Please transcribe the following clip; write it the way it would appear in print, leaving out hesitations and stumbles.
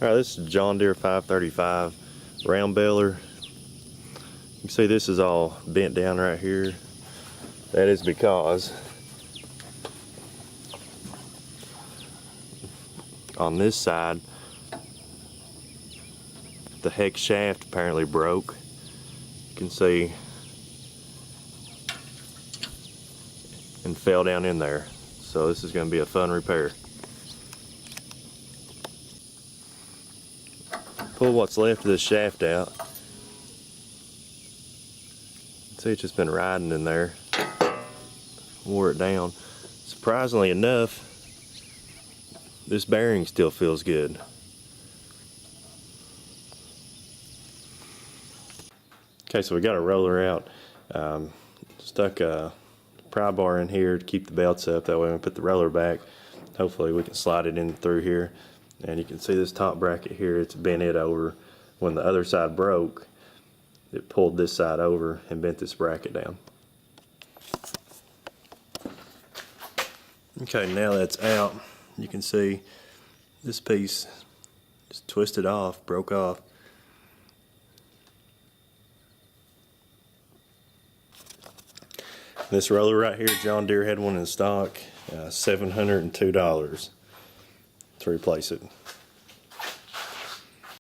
Alright, this is John Deere 535 round baler. You can see this is all bent down right here. That is because on this side the hex shaft apparently broke. You can see, and fell down in there. So this is going to be a fun repair. Pull what's left of this shaft out. See, it's just been riding in there. Wore it down. Surprisingly enough, this bearing still feels good. Okay, so we got a roller out. Stuck a pry bar in here to keep the belts up. That way when we put the roller back, hopefully we can slide it in through here. And you can see this top bracket here, it's bent it over. When the other side broke, it pulled this side over and bent this bracket down. Okay, now that's out, you can see this piece just twisted off, broke off. This roller right here, John Deere had one in stock, $702 to replace it.